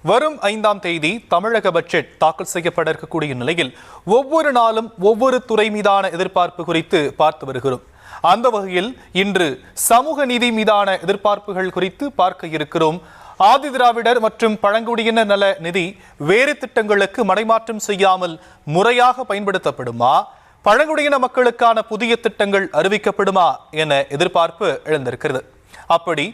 வரும் 5ஆம் தேதி தமிழக பட்ஜெட் தாக்கல் செய்யப்பட இருக்கக்கூடிய நிலையில் ஒவ்வொரு நாளும் ஒவ்வொரு துறை மீதான எதிர்பார்ப்பு குறித்து பார்த்து வருகிறோம். அந்த வகையில் இன்று சமூக நீதி மீதான எதிர்பார்ப்புகள் குறித்து பார்க்க இருக்கிறோம். ஆதி திராவிடர் மற்றும் பழங்குடியினர் நல நிதி வேறு திட்டங்களுக்கு மடைமாற்றம் செய்யாமல் முறையாக பயன்படுத்தப்படுமா, பழங்குடியின மக்களுக்கான புதிய திட்டங்கள் அறிவிக்கப்படுமா என எதிர்பார்ப்பு எழுந்திருக்கிறது. அப்படி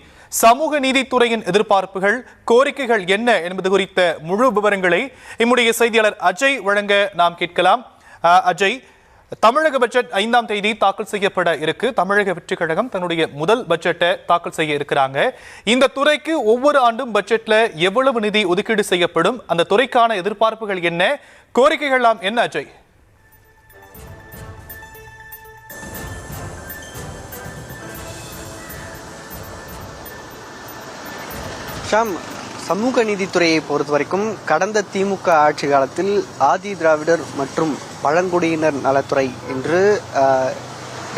சமூக நீதித்துறையின் எதிர்பார்ப்புகள், கோரிக்கைகள் என்ன என்பது குறித்த முழு விவரங்களை நம்முடைய செய்தியாளர் அஜய் வழங்க நாம் கேட்கலாம். அஜய், தமிழக பட்ஜெட் 5ஆம் தேதி தாக்கல் செய்யப்பட இருக்கு. தமிழக வெற்றி கழகம் தன்னுடைய முதல் பட்ஜெட்டை தாக்கல் செய்ய இருக்கிறாங்க. இந்த துறைக்கு ஒவ்வொரு ஆண்டும் பட்ஜெட்ல எவ்வளவு நிதி ஒதுக்கீடு செய்யப்படும், அந்த துறைக்கான எதிர்பார்ப்புகள் என்ன, கோரிக்கைகள் என்ன அஜய்? சமூக நீதித்துறையை பொறுத்த வரைக்கும் கடந்த திமுக ஆட்சி காலத்தில் ஆதி திராவிடர் மற்றும் பழங்குடியினர் நலத்துறை என்று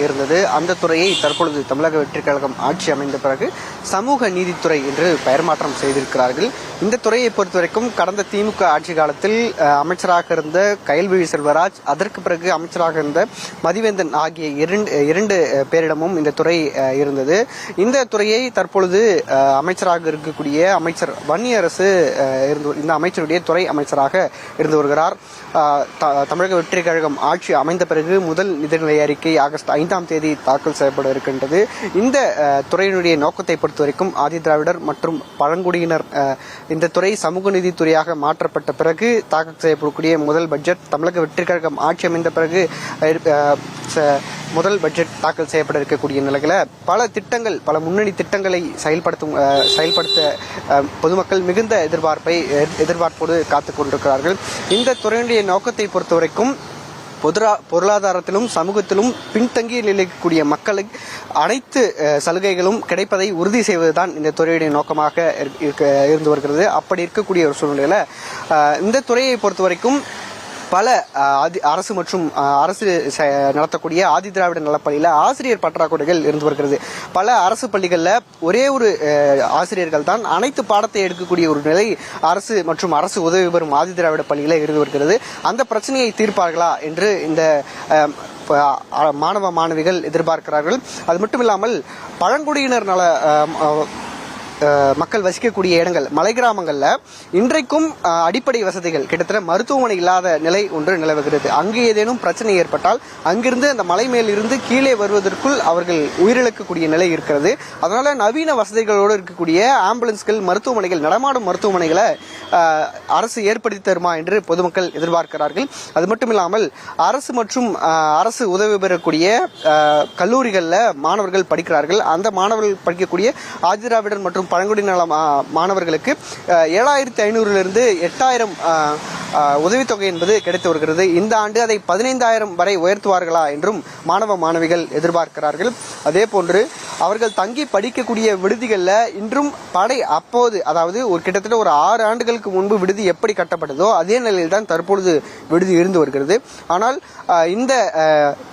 இருந்தது. அந்த துறையை தற்பொழுது தமிழக வெற்றி கழகம் ஆட்சி அமைந்த பிறகு சமூக நீதித்துறை என்று பெயர் மாற்றம் செய்திருக்கிறார்கள். இந்த துறையை பொறுத்த வரைக்கும் கடந்த திமுக ஆட்சி காலத்தில் அமைச்சராக இருந்த கயல்விழி செல்வராஜ், அதற்கு பிறகு அமைச்சராக இருந்த மதிவேந்தன் ஆகிய இரண்டு பேரிடமும் இந்த துறை இருந்தது. இந்த துறையை தற்பொழுது அமைச்சராக இருக்கக்கூடிய அமைச்சர் வன்னியரசு இந்த அமைச்சருடைய துறை அமைச்சராக இருந்து வருகிறார். தமிழக வெற்றி கழகம் ஆட்சி அமைந்த பிறகு முதல் நிதிநிலை அறிக்கை ஆகஸ்ட் 5ஆம் தேதி தாக்கல் செய்யப்பட இருக்கின்றது. இந்த துறையினுடைய நோக்கத்தை பொறுத்த வரைக்கும் ஆதி திராவிடர் மற்றும் பழங்குடியினர் இந்த துறை சமூக நீதித்துறையாக மாற்றப்பட்ட பிறகு தாக்கல் செய்யப்படக்கூடிய முதல் பட்ஜெட், தமிழக வெற்றி கழகம் ஆட்சி அமைந்த பிறகு முதல் பட்ஜெட் தாக்கல் செய்யப்பட இருக்கக்கூடிய நிலையில பல திட்டங்கள், பல முன்னணி திட்டங்களை செயல்படுத்த பொதுமக்கள் மிகுந்த எதிர்பார்ப்போடு காத்துக் கொண்டிருக்கிறார்கள். இந்த துறையினுடைய நோக்கத்தை பொறுத்த வரைக்கும் பொருளாதாரத்திலும் சமூகத்திலும் பின்தங்கி நிலைக்கக்கூடிய மக்களுக்கு அனைத்து சலுகைகளும் கிடைப்பதை உறுதி செய்வதுதான் இந்த துறையுடைய நோக்கமாக இருந்து வருகிறது. அப்படி இருக்கக்கூடிய ஒரு சூழ்நிலையில இந்த துறையை பொறுத்த வரைக்கும் பல அரசு மற்றும் அரசு நடத்தக்கூடிய ஆதி திராவிட நலப்பள்ளியில ஆசிரியர் பற்றாக்குறைகள் இருந்து வருகிறது. பல அரசு பள்ளிகளில் ஒரே ஒரு ஆசிரியர்கள் தான் அனைத்து பாடத்தை எடுக்கக்கூடிய ஒரு நிலை அரசு மற்றும் அரசு உதவி பெறும் ஆதி திராவிட பள்ளியில இருந்து வருகிறது. அந்த பிரச்சனையை தீர்ப்பார்களா என்று இந்த மாணவ மாணவிகள் எதிர்பார்க்கிறார்கள். அது மட்டும் இல்லாமல் பழங்குடியினர் நல மக்கள் வசிக்கக்கூடிய இடங்கள், மலை கிராமங்கள்ல இன்றைக்கும் அடிப்படை வசதிகள், கிட்டத்தட்ட மருத்துவமனை இல்லாத நிலை ஒன்று நிலவுகிறது. அங்கு ஏதேனும் பிரச்சனை ஏற்பட்டால் அங்கிருந்து அந்த மலை மேல் இருந்து கீழே வருவதற்குள் அவர்கள் உயிரிழக்கக்கூடிய நிலை இருக்கிறது. அதனால நவீன வசதிகளோடு இருக்கக்கூடிய ஆம்புலன்ஸ்கள், மருத்துவமனைகள், நடமாடும் மருத்துவமனைகளை அரசு ஏற்படுத்தி தருமா என்று பொதுமக்கள் எதிர்பார்க்கிறார்கள். அது மட்டும் இல்லாமல் அரசு மற்றும் அரசு உதவி பெறக்கூடிய கல்லூரிகளில் மாணவர்கள் படிக்கிறார்கள். அந்த மாணவர்கள் படிக்கக்கூடிய ஆதி திராவிடர் மற்றும் பழங்குடியின மாணவர்களுக்கு 7,500 8,000 உதவித்தொகை என்பது கிடைத்து வருகிறது. இந்த ஆண்டு அதை 15,000 வரை உயர்த்துவார்களா என்றும் மாணவ மாணவிகள் எதிர்பார்க்கிறார்கள். அதே போன்று அவர்கள் தங்கி படிக்கக்கூடிய விடுதிகளில் இன்றும் அப்போது, அதாவது கிட்டத்தட்ட ஒரு 6 ஆண்டுகளுக்கு முன்பு விடுதி எப்படி கட்டப்பட்டதோ அதே நிலையில் தான் தற்பொழுது விடுதி இருந்து வருகிறது. ஆனால் இந்த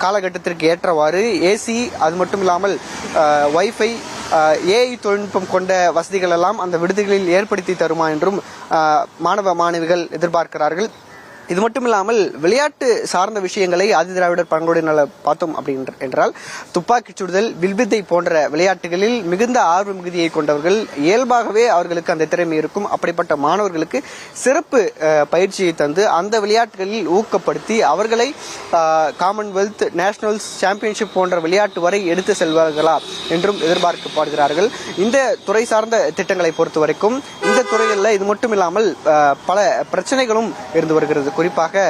காலகட்டத்திற்கு ஏற்றவாறு ஏசி, அது மட்டும் இல்லாமல் வைஃபை, ஏஐ தொழில்நுட்பம் கொண்ட வசதிகள் எல்லாம் அந்த விடுதிகளில் ஏற்படுத்தி தருமா என்றும் மாணவ மாணவிகள் எதிர்பார்க்கிறார்கள். இது மட்டும் இல்லாமல் விளையாட்டு சார்ந்த விஷயங்களை ஆதி திராவிடர் பழங்குடியினர் பார்த்தோம் என்றால் துப்பாக்கி சுடுதல், வில்வித்தை போன்ற விளையாட்டுகளில் மிகுந்த ஆர்வ மிகுதியை கொண்டவர்கள், இயல்பாகவே அவர்களுக்கு அந்த திறமை இருக்கும். அப்படிப்பட்ட மாணவர்களுக்கு சிறப்பு பயிற்சியை தந்து அந்த விளையாட்டுகளில் ஊக்கப்படுத்தி அவர்களை காமன்வெல்த், நேஷனல்ஸ், சாம்பியன்ஷிப் போன்ற விளையாட்டு வரை எடுத்து செல்வார்களா என்றும் எதிர்பார்க்கப்படுகிறார்கள். இந்த துறை சார்ந்த திட்டங்களை பொறுத்த வரைக்கும் இந்த துறைகளில் இது மட்டும் இல்லாமல் பல பிரச்சனைகளும் இருந்து வருகிறது. குறிப்பாக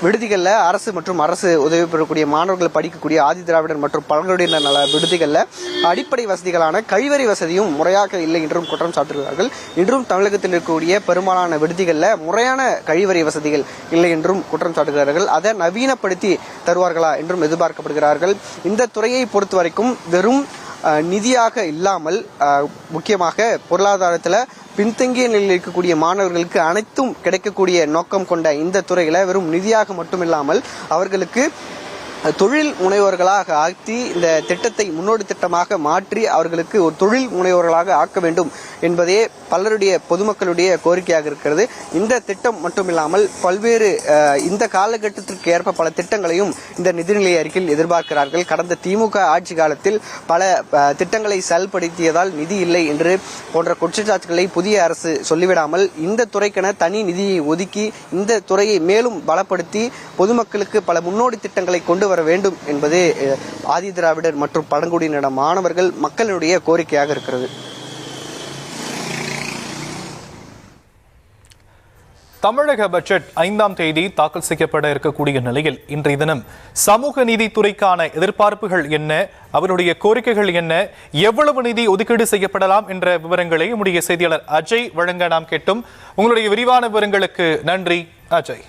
விடுதிகளில் அரசு மற்றும் அரசு உதவி பெறக்கூடிய மாணவர்கள் படிக்கக்கூடிய ஆதி திராவிடர் மற்றும் பழங்குடியினர் நல விடுதிகளில் அடிப்படை வசதிகளான கழிவறை வசதியும் முறையாக இல்லை என்றும் குற்றம் சாட்டுகிறார்கள். இன்றும் தமிழகத்தில் இருக்கக்கூடிய பெரும்பாலான விடுதிகளில் முறையான கழிவறை வசதிகள் இல்லை என்றும் குற்றம் சாட்டுகிறார்கள். அதை நவீனப்படுத்தி தருவார்களா என்றும் எதிர்பார்க்கப்படுகிறார்கள். இந்த துறையை பொறுத்த வரைக்கும் வெறும் நிதியாக இல்லாமல் முக்கியமாக பொருளாதாரத்தில் பின்தங்கிய நிலையில் இருக்கக்கூடிய மாணவர்களுக்கு அனைத்தும் கிடைக்கக்கூடிய நோக்கம் கொண்ட இந்த துறையில வெறும் நிதியாக மட்டுமில்லாமல் அவர்களுக்கு தொழில் முனைவோர்களாக ஆக்கி இந்த திட்டத்தை முன்னோடி திட்டமாக மாற்றி அவர்களுக்கு ஒரு தொழில் முனைவோர்களாக ஆக்க வேண்டும் என்பதே பலருடைய பொதுமக்களுடைய கோரிக்கையாக இருக்கிறது. இந்த திட்டம் மட்டுமில்லாமல் பல்வேறு இந்த காலகட்டத்திற்கு ஏற்ப பல திட்டங்களையும் இந்த நிதிநிலை அறிக்கையில் எதிர்பார்க்கிறார்கள். கடந்த திமுக ஆட்சி காலத்தில் பல திட்டங்களை செயல்படுத்தியதால் நிதி இல்லை என்று போன்ற குற்றச்சாட்டுகளை புதிய அரசு சொல்லிவிடாமல் இந்த துறைக்கென தனி நிதியை ஒதுக்கி இந்த துறையை மேலும் பலப்படுத்தி பொதுமக்களுக்கு பல முன்னோடி திட்டங்களை கொண்டு வர வேண்டும் என்பதே ஆதி திராவிடர் மற்றும் பழங்குடியின மாணவர்கள் மக்களுடைய கோரிக்கையாக இருக்கிறது. தமிழக பட்ஜெட் 5ஆம் தேதி தாக்கல் செய்யப்பட இருக்கக்கூடிய நிலையில் இன்றைய தினம் சமூக நீதித்துறைக்கான எதிர்பார்ப்புகள் என்ன, அவருடைய கோரிக்கைகள் என்ன, எவ்வளவு நிதி ஒதுக்கீடு செய்யப்படலாம் என்ற விவரங்களை நம்முடைய செய்தியாளர் அஜய் வழங்க நாம் கேட்டோம். உங்களுடைய விரிவான விவரங்களுக்கு நன்றி அஜய்.